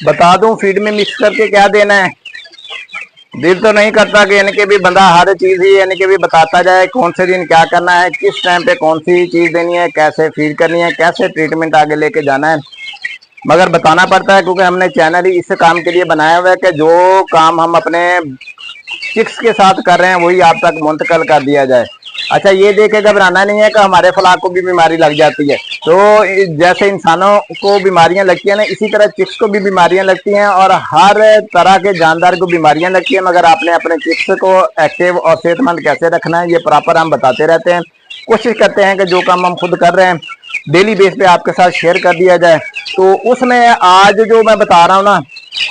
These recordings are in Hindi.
बता दूं फीड में मिक्स करके क्या देना है। दिल तो नहीं करता कि यानी कि भी बंदा हर चीज ही यानी कि भी बताता जाए कौन से दिन क्या करना है, किस टाइम पे कौन सी चीज देनी है, कैसे फीड करनी है, कैसे ट्रीटमेंट आगे लेके जाना है। मगर बताना पड़ता है क्योंकि हमने चैनल ही इस काम के लिए बनाया हुआ है कि जो काम हम अपने चिक्स के साथ कर रहे हैं वही आप तक मुंतकिल कर दिया जाए। अच्छा, ये देख के घबराना नहीं है कि हमारे फलाक को भी बीमारी लग जाती है। तो जैसे इंसानों को बीमारियां लगती है ना, इसी तरह चिक्स को भी बीमारियां लगती हैं और हर तरह के जानदार को बीमारियां लगती हैं। मगर आपने अपने चिक्स को एक्टिव और सेहतमंद कैसे रखना है ये प्रॉपर हम बताते रहते हैं। कोशिश करते हैं कि जो काम हम खुद कर रहे हैं डेली बेस पे आपके साथ शेयर कर दिया जाए। तो उसमें आज जो मैं बता रहा हूँ ना,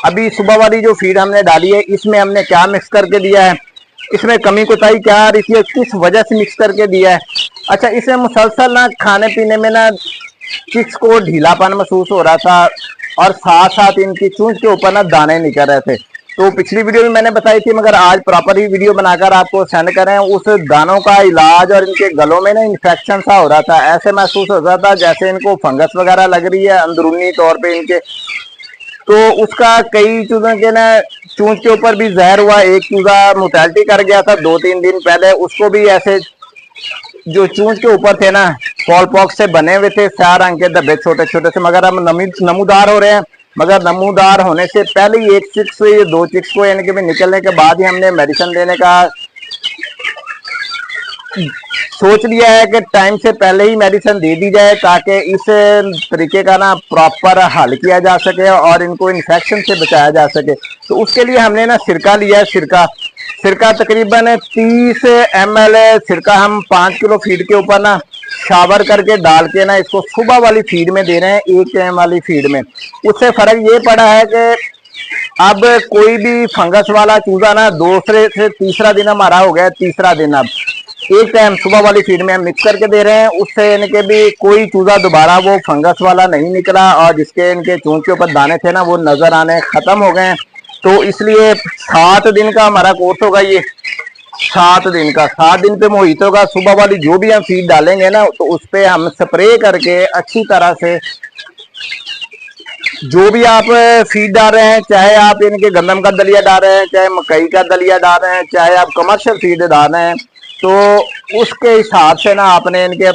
अभी सुबह वाली जो फीड हमने डाली है इसमें हमने क्या मिक्स करके दिया है, इसमें कमी कोताही क्या आ रही थी, किस वजह से मिक्स करके दिया है। अच्छा, इसमें मुसलसल ना खाने पीने में ना चिक्स को ढीलापन महसूस हो रहा था और साथ साथ इनकी चूंच के ऊपर ना दाने निकल रहे थे। तो पिछली वीडियो में मैंने बताई थी, मगर आज प्रॉपर ही वीडियो बनाकर आपको सेंड कर रहे हैं। उस दानों का इलाज और इनके गलों में ना इन्फेक्शन सा हो रहा था, ऐसे महसूस हो रहा था जैसे इनको फंगस वगैरह लग रही है अंदरूनी तौर पे इनके। तो उसका कई चूजों के ना चूंच के ऊपर भी जहर हुआ। एक चूजा मोर्टेलिटी कर गया था 2-3 दिन पहले, उसको भी ऐसे जो चूंच के ऊपर थे ना फॉल पॉक्स से बने हुए थे, 4 रंग के धब्बे छोटे छोटे से, मगर हम नमूदार हो रहे हैं। मगर नमूदार होने से पहले ही एक चिक्स या 2 चिक्स को यानी कि निकलने के बाद ही हमने मेडिसिन देने का सोच लिया है कि टाइम से पहले ही मेडिसिन दे दी जाए ताकि इस तरीके का ना प्रॉपर हल किया जा सके और इनको इन्फेक्शन से बचाया जा सके। तो उसके लिए हमने ना सिरका लिया है। सिरका तकरीबन 30 ml सिरका हम 5 किलो फीड के ऊपर ना शावर करके डाल के ना इसको सुबह वाली फीड में दे रहे हैं, 1 टाइम वाली फीड में। उससे फर्क ये पड़ा है कि अब कोई भी फंगस वाला चूजा ना दूसरे से तीसरा दिन हमारा हो गया, तीसरा दिन अब 1 टाइम सुबह वाली फीड में हम मिक्स करके दे रहे हैं। उससे यानी भी कोई चूजा दोबारा वो फंगस वाला नहीं निकला और जिसके इनके चूंच के ऊपर दाने थे ना वो नजर आने खत्म हो गए। तो इसलिए 7 दिन का हमारा कोर्स होगा ये, 7 दिन का। 7 दिन पे मोहित होगा। सुबह वाली जो भी हम फीड डालेंगे ना तो उस पर हम स्प्रे करके अच्छी तरह से जो भी आप फीड डाल रहे हैं, चाहे आप इनके गंदम का दलिया डाल रहे हैं, चाहे मकई का दलिया डाल रहे हैं, चाहे आप कमर्शियल फीड डाल रहे हैं, तो उसके हिसाब से ना आपने इनके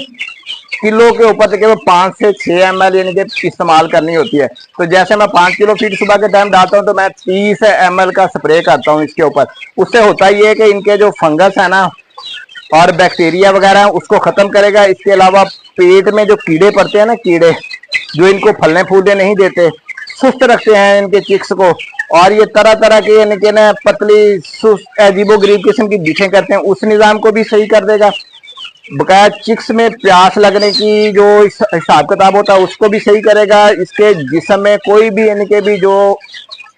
किलो के ऊपर तक 5 से 6 ml इनके इस्तेमाल करनी होती है। तो जैसे मैं 5 किलो फीड सुबह के टाइम डालता हूँ तो मैं 30 ml का स्प्रे करता हूँ इसके ऊपर। उससे होता ही है कि इनके जो फंगस है ना और बैक्टीरिया वगैरह उसको खत्म करेगा। इसके अलावा पेट में जो कीड़े पड़ते हैं ना, कीड़े जो इनको फलने फूलने नहीं देते, सुस्त रखते हैं इनके चिक्स को, और ये तरह तरह के इनके ना पतली सुस्त अजीबो गरीब किस्म की दिखें करते हैं, उस निज़ाम को भी सही कर देगा। बकाया चिक्स में प्यास लगने की जो हिसाब किताब होता है उसको भी सही करेगा। इसके जिस्म में कोई भी इनके भी जो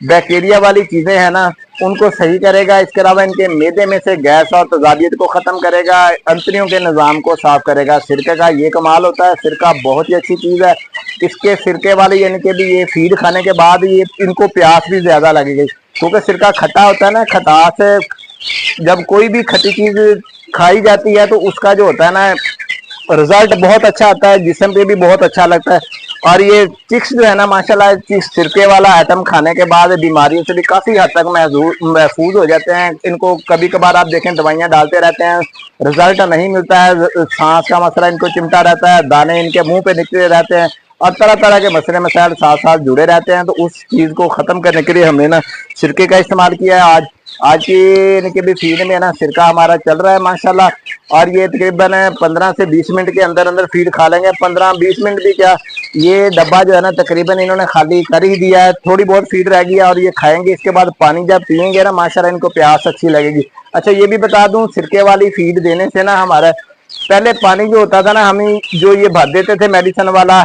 बैक्टीरिया वाली चीजें हैं ना उनको सही करेगा। इसके अलावा इनके मैदे में से गैस और तजाबियत को खत्म करेगा, अंतरियों के निज़ाम को साफ करेगा। सिरके का ये कमाल होता है, सिरका बहुत ही अच्छी चीज है। इसके सिरके वाली यानी कि भी ये फीड खाने के बाद ये इनको प्यास भी ज्यादा लगेगी क्योंकि सिरका खट्टा होता है ना। खटास जब कोई भी खट्टी चीज खाई जाती है तो उसका जो होता है ना रिजल्ट बहुत अच्छा आता है, जिस्म पे भी बहुत अच्छा लगता है। और ये चिक्स जो है ना माशाल्लाह, चिक्स सिरके वाला आइटम खाने के बाद बीमारियों से भी काफी हद तक महफूज हो जाते हैं। इनको कभी कभार आप देखें दवाइयां डालते रहते हैं, रिजल्ट नहीं मिलता है, सांस का मसला इनको चिमटा रहता है, दाने इनके मुंह पे निकले रहते हैं और तरह तरह के मसले मसाइल साथ साथ जुड़े रहते हैं। तो उस चीज को खत्म करने के लिए हमने ना सिरके का इस्तेमाल किया है। आज की भी फीड में ना सिरका हमारा चल रहा है माशाल्लाह। और ये तकरीबन 15 से 20 मिनट के अंदर अंदर फीड खा लेंगे। 15-20 मिनट भी क्या, ये डब्बा जो है ना तकरीबन इन्होंने खाली कर ही दिया है, थोड़ी बहुत फीड रह गई है और ये खाएंगे। इसके बाद पानी जब पियेंगे ना माशाल्लाह इनको प्यास अच्छी लगेगी। अच्छा, ये भी बता दूं सिरके वाली फीड देने से ना हमारा पहले पानी जो होता था ना, हम जो ये भर देते थे मेडिसिन वाला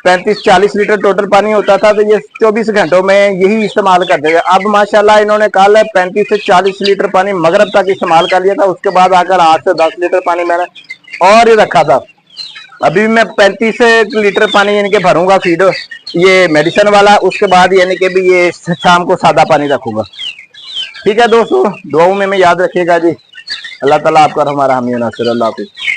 35-40 लीटर टोटल पानी होता था, तो ये 24 घंटों में यही इस्तेमाल करते थे। अब माशाल्लाह इन्होंने कल 35 से 40 लीटर पानी मगरब तक इस्तेमाल कर लिया था। उसके बाद आकर 8 से 10 लीटर पानी मैंने और ही रखा था। अभी मैं 35 लीटर पानी इनके भरूंगा फीड ये मेडिसिन वाला, उसके बाद यानी कि भी ये शाम को सादा पानी रखूंगा। ठीक है दोस्तों, दुआओं में याद रखिएगा जी। अल्लाह ताला आपका हमारा हामी नासिर। अल्लाह हाफिज़।